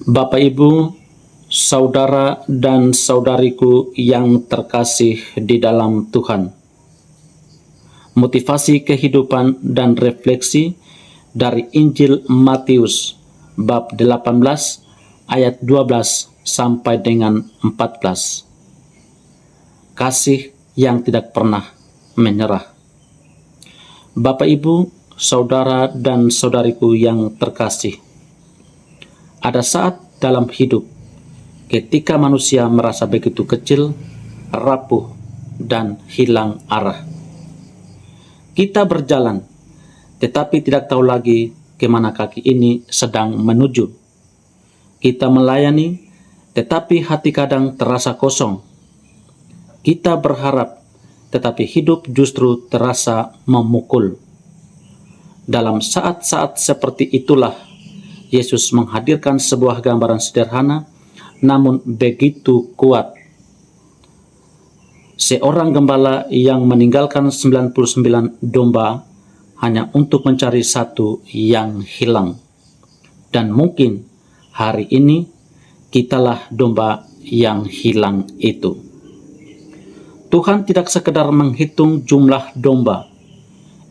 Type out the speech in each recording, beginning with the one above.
Bapak, Ibu, saudara dan saudariku yang terkasih di dalam Tuhan. Motivasi kehidupan dan refleksi dari Injil Matius bab 18 ayat 12 sampai dengan 14. Kasih yang tidak pernah menyerah. Bapak, Ibu, saudara dan saudariku yang terkasih, ada saat dalam hidup ketika manusia merasa begitu kecil, rapuh, dan hilang arah. Kita berjalan, tetapi tidak tahu lagi kemana kaki ini sedang menuju. Kita melayani, tetapi hati kadang terasa kosong. Kita berharap, tetapi hidup justru terasa memukul. Dalam saat-saat seperti itulah, Yesus menghadirkan sebuah gambaran sederhana, namun begitu kuat. Seorang gembala yang meninggalkan 99 domba hanya untuk mencari satu yang hilang. Dan mungkin hari ini kitalah domba yang hilang itu. Tuhan tidak sekedar menghitung jumlah domba.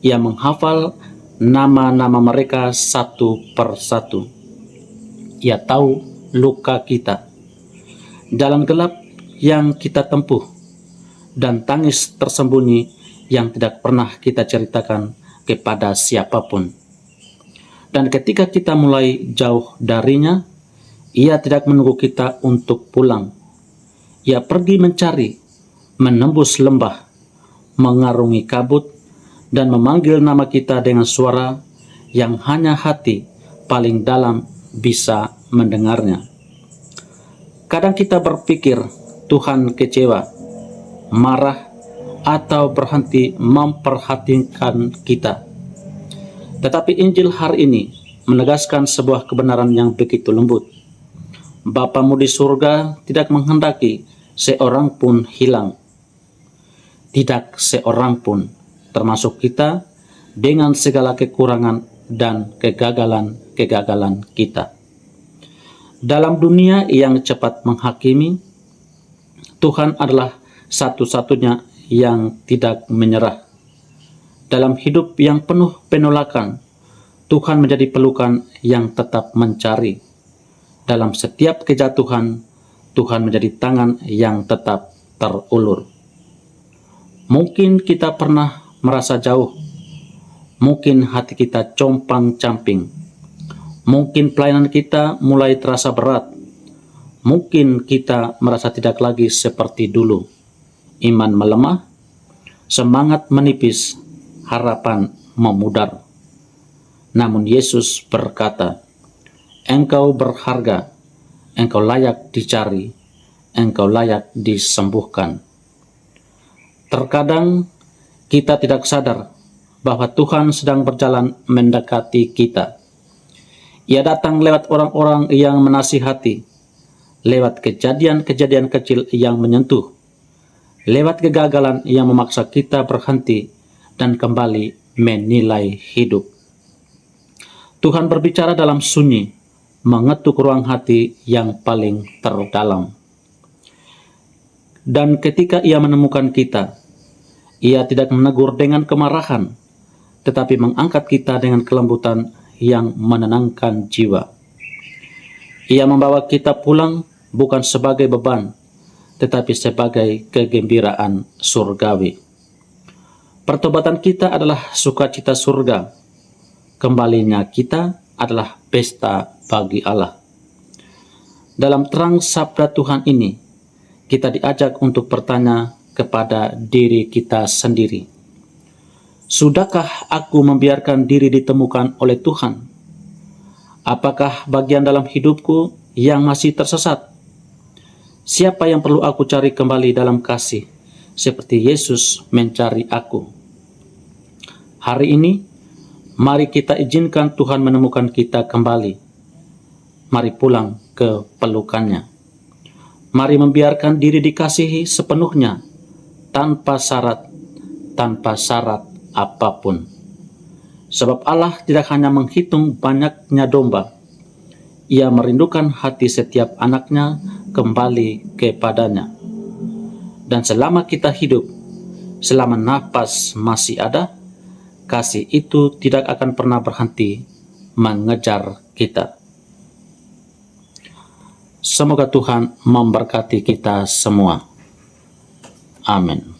Ia menghafal nama-nama mereka satu per satu. Ia tahu luka kita, jalan gelap yang kita tempuh, dan tangis tersembunyi yang tidak pernah kita ceritakan kepada siapapun. Dan ketika kita mulai jauh darinya, Ia tidak menunggu kita untuk pulang. Ia pergi mencari, menembus lembah, mengarungi kabut, dan memanggil nama kita dengan suara yang hanya hati paling dalam bisa mendengarnya. Kadang kita berpikir Tuhan kecewa, marah, atau berhenti memperhatikan kita. Tetapi Injil hari ini menegaskan sebuah kebenaran yang begitu lembut. Bapamu di surga tidak menghendaki seorang pun hilang. Tidak seorang pun, termasuk kita, dengan segala kekurangan dan kegagalan-kegagalan kita. Dalam dunia yang cepat menghakimi, Tuhan adalah satu-satunya yang tidak menyerah. Dalam hidup yang penuh penolakan, Tuhan menjadi pelukan yang tetap mencari. Dalam setiap kejatuhan, Tuhan menjadi tangan yang tetap terulur. Mungkin kita pernah merasa jauh, mungkin hati kita compang-camping, mungkin pelayanan kita mulai terasa berat, mungkin kita merasa tidak lagi seperti dulu. Iman melemah, semangat menipis, harapan memudar. Namun Yesus berkata, "Engkau berharga, engkau layak dicari, engkau layak disembuhkan." Terkadang kita tidak sadar bahwa Tuhan sedang berjalan mendekati kita. Ia datang lewat orang-orang yang menasihati, lewat kejadian-kejadian kecil yang menyentuh, lewat kegagalan yang memaksa kita berhenti dan kembali menilai hidup. Tuhan berbicara dalam sunyi, mengetuk ruang hati yang paling terdalam. Dan ketika Ia menemukan kita, Ia tidak menegur dengan kemarahan, tetapi mengangkat kita dengan kelembutan yang menenangkan jiwa. Ia membawa kita pulang bukan sebagai beban, tetapi sebagai kegembiraan surgawi. Pertobatan kita adalah sukacita surga. Kembalinya kita adalah pesta bagi Allah. Dalam terang sabda Tuhan ini, kita diajak untuk bertanya kepada diri kita sendiri. Sudahkah aku membiarkan diri ditemukan oleh Tuhan? Apakah bagian dalam hidupku yang masih tersesat? Siapa yang perlu aku cari kembali dalam kasih, seperti Yesus mencari aku? Hari ini, mari kita izinkan Tuhan menemukan kita kembali. Mari pulang ke pelukannya. Mari membiarkan diri dikasihi sepenuhnya, tanpa syarat apapun. Sebab Allah tidak hanya menghitung banyaknya domba, Ia merindukan hati setiap anaknya kembali kepadanya. Dan selama kita hidup, selama napas masih ada, kasih itu tidak akan pernah berhenti mengejar kita. Semoga Tuhan memberkati kita semua. Amin.